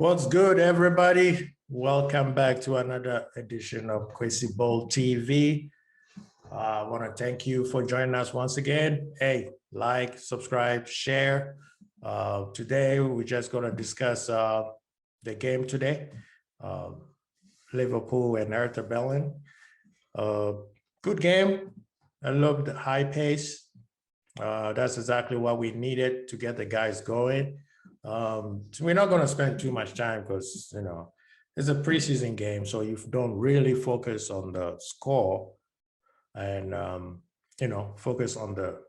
What's good, everybody? Welcome back to another edition of Kwesi Bowl TV. I want to thank you for joining us once again. Hey, like, subscribe, share. Today, we're just going to discuss the game today. Liverpool and Hertha Berlin. Good game. I love the high pace. That's exactly what we needed to get the guys going. So we're not going to spend too much time because, it's a preseason game. So you don't really focus on the score and, focus on the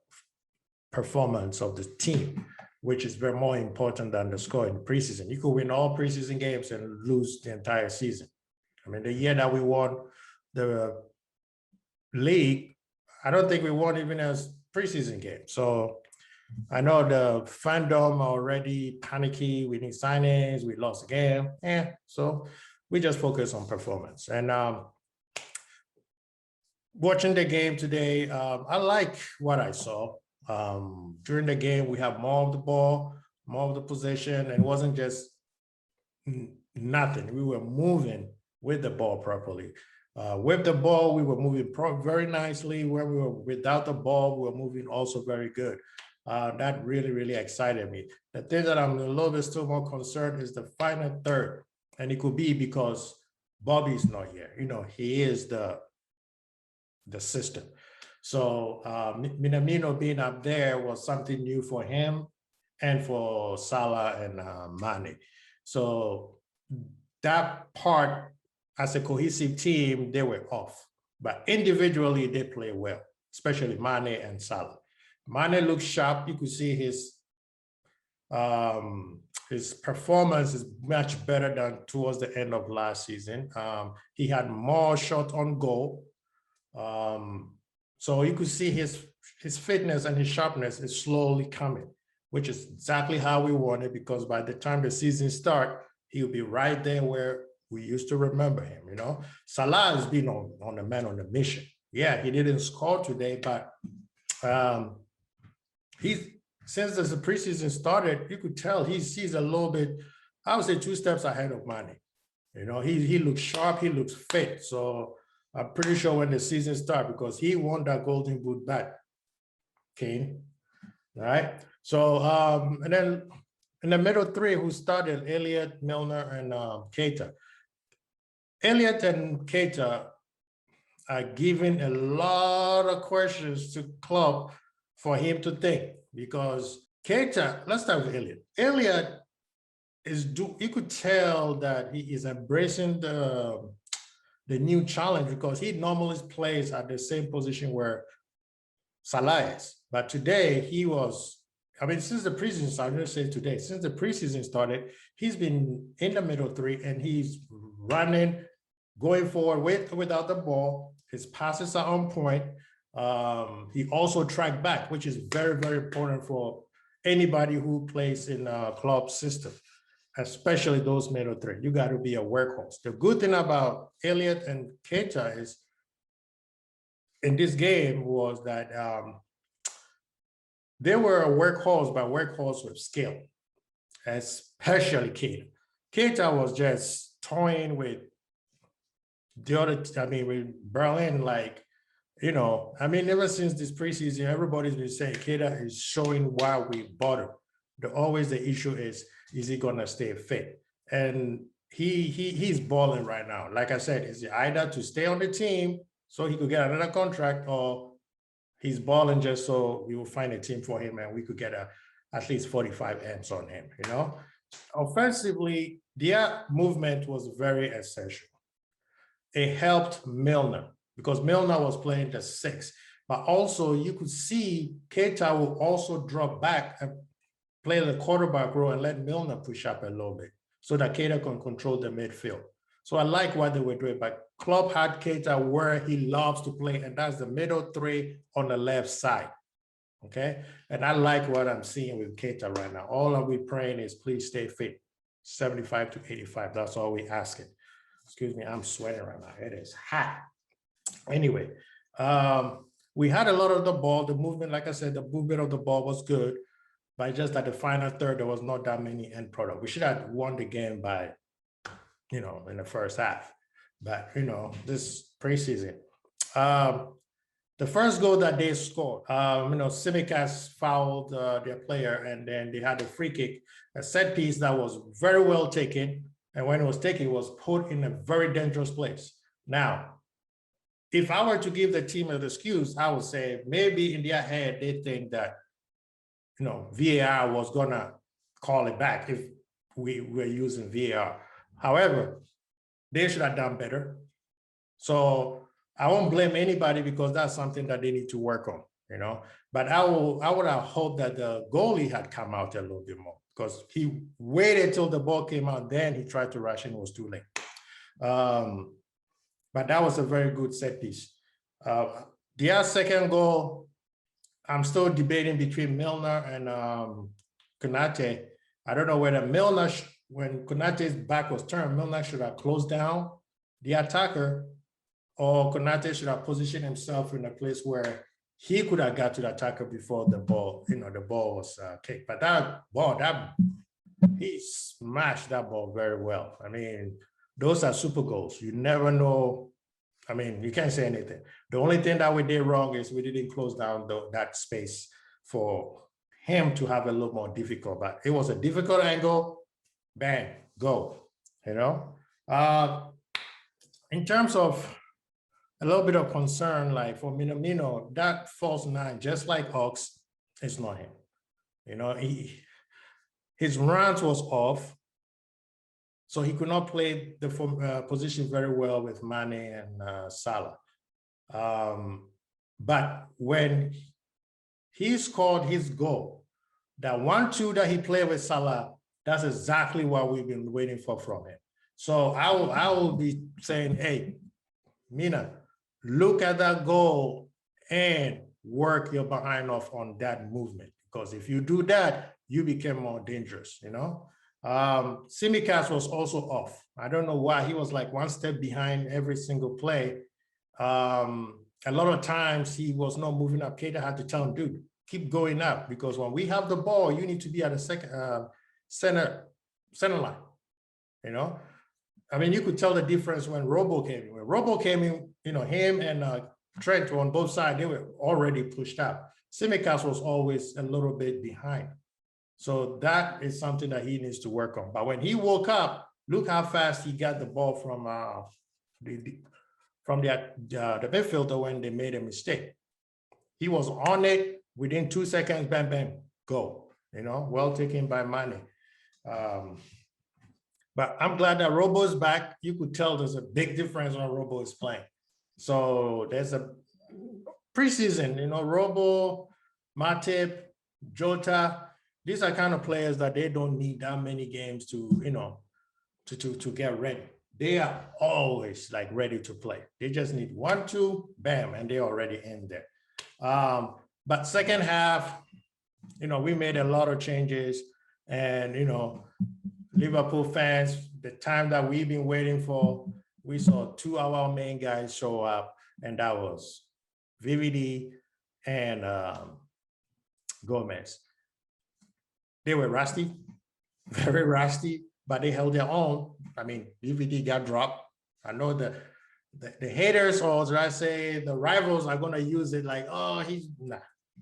performance of the team, which is very more important than the score in preseason. You could win all preseason games and lose the entire season. I mean, the year that we won the league, I don't think we won even as preseason game. So I know the fandom already panicky. We need signings. We lost the game. So we just focus on performance. And watching the game today, I like what I saw. During the game, we have more of the ball, more of the possession, and it wasn't just nothing. We were moving with the ball properly. With the ball, we were moving very nicely. When we were without the ball, we were moving also very good. That really, really excited me. The thing that I'm a little bit still more concerned is the final third. And it could be because Bobby's not here. He is the system. So Minamino being up there was something new for him and for Salah and Mane. So that part, as a cohesive team, they were off. But individually, they play well, especially Mane and Salah. Mane looks sharp. You could see his performance is much better than towards the end of last season. He had more shots on goal. So you could see his fitness and his sharpness is slowly coming, which is exactly how we want it, because by the time the season starts, he'll be right there where we used to remember him. Salah has been on a man on a mission. Yeah, he didn't score today, but since the preseason started, you could tell he's a little bit, I would say 2 steps ahead of Mane. He looks sharp, he looks fit. So I'm pretty sure when the season starts, because he won that golden boot back, Kane. All right. So and then in the middle three, who started, Elliott, Milner, and Keita. Elliott and Keita are giving a lot of questions to Klopp for him to think, because Keita, let's start with Elliott. Elliott you could tell that he is embracing the new challenge, because he normally plays at the same position where Salah is. But today since the preseason started, I'm going to say today, since the preseason started, he's been in the middle three and he's running, going forward without the ball. His passes are on point. He also tracked back, which is very, very important for anybody who plays in a club system, especially those middle three. You got to be a workhorse. The good thing about Elliott and Keita is in this game was that they were a workhorse, but workhorse with skill, especially Keita. Keita was just toying with with Berlin, ever since this preseason, everybody's been saying Keita is showing why we bought him. Always the issue is he gonna stay fit? And he's balling right now. Like I said, is it either to stay on the team so he could get another contract, or he's balling just so we will find a team for him and we could get at least 45 M's on him, Offensively, their movement was very essential. It helped Milner, because Milner was playing the 6. But also you could see Keita will also drop back and play the quarterback role and let Milner push up a little bit so that Keita can control the midfield. So I like what they were doing, but Klopp had Keita where he loves to play, and that's the middle three on the left side, okay? And I like what I'm seeing with Keita right now. All that we're praying is please stay fit, 75 to 85. That's all we asking. Excuse me, I'm sweating right now. It is hot. Anyway, we had a lot of the ball. The movement, like I said, the movement of the ball was good. but just that the final third, there was not that many end product. We should have won the game by, in the first half. But, this preseason. The first goal that they scored, Tsimikas fouled their player, and then they had a free kick, a set piece that was very well taken. And when it was taken, it was put in a very dangerous place. Now, if I were to give the team an excuse, I would say maybe in their head, they think that, VAR was gonna call it back if we were using VAR. However, they should have done better. So I won't blame anybody because that's something that they need to work on, But I would have hoped that the goalie had come out a little bit more because he waited till the ball came out, then he tried to rush in, it was too late. But that was a very good set piece. Their second goal, I'm still debating between Milner and Konate. I don't know whether Milner, when Konate's back was turned, Milner should have closed down the attacker, or Konate should have positioned himself in a place where he could have got to the attacker before the ball, the ball was kicked. But he smashed that ball very well. I mean, those are super goals. You never know. I mean, you can't say anything. The only thing that we did wrong is we didn't close down that space for him to have a little more difficult, but it was a difficult angle, bang, go, In terms of a little bit of concern, like for Minamino, that false nine, just like Ox, it's not him. His runs was off, so he could not play the position very well with Mane and Salah. But when he scored his goal, that 1-2 that he played with Salah, that's exactly what we've been waiting for from him. So I will be saying, hey, Mina, look at that goal and work your behind off on that movement. Because if you do that, you become more dangerous, Tsimikas was also off. I don't know why. He was like one step behind every single play. A lot of times he was not moving up. Keita had to tell him, dude, keep going up, because when we have the ball, you need to be at the second center line, I mean, you could tell the difference when Robo came in. When Robo came in, him and Trent on both sides, they were already pushed out. Tsimikas was always a little bit behind. So that is something that he needs to work on. But when he woke up, look how fast he got the ball from the midfielder when they made a mistake. He was on it within 2 seconds, bam, bam, go. Well taken by Mane. But I'm glad that Robo is back. You could tell there's a big difference when Robo is playing. So there's a preseason, Robo, Matip, Jota. These are kind of players that they don't need that many games to, to get ready. They are always like ready to play. They just need 1-2, bam, and they're already in there. But second half, we made a lot of changes, and, Liverpool fans, the time that we've been waiting for, we saw 2 of our main guys show up, and that was VVD and Gomez. They were rusty, very rusty, but they held their own. I mean, VVD got dropped. I know the haters, or should I say the rivals, are going to use it like, oh,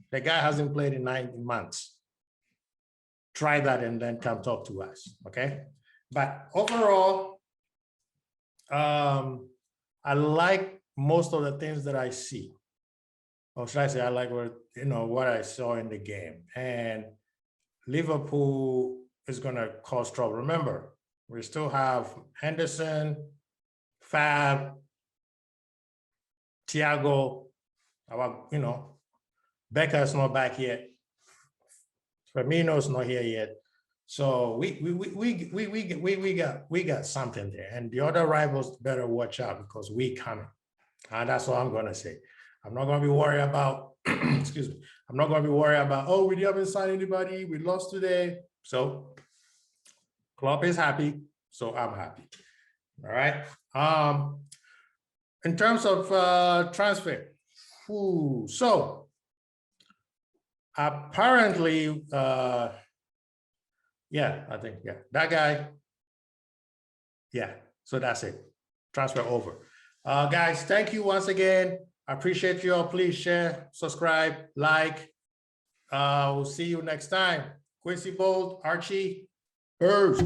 the guy hasn't played in 9 months. Try that and then come talk to us, okay? But overall, I like most of the things that I see. Or should I say I like what I saw in the game. And Liverpool is going to cause trouble. Remember, we still have Henderson, Fab, Thiago, Becker's not back yet. Firmino's not here yet. So we got something there. And the other rivals better watch out, because we coming. And that's all I'm going to say. I'm not going to be worried about, excuse me, I'm not going to be worried about, oh, we haven't signed anybody, we lost today. So Klopp is happy, so I'm happy. All right. In terms of transfer, so apparently, yeah, I think, yeah, that guy. Yeah, so that's it. Transfer over. Guys, thank you once again. I appreciate you all. Please share, subscribe, like. We'll see you next time. Quincy Bolt, Archie, Birds.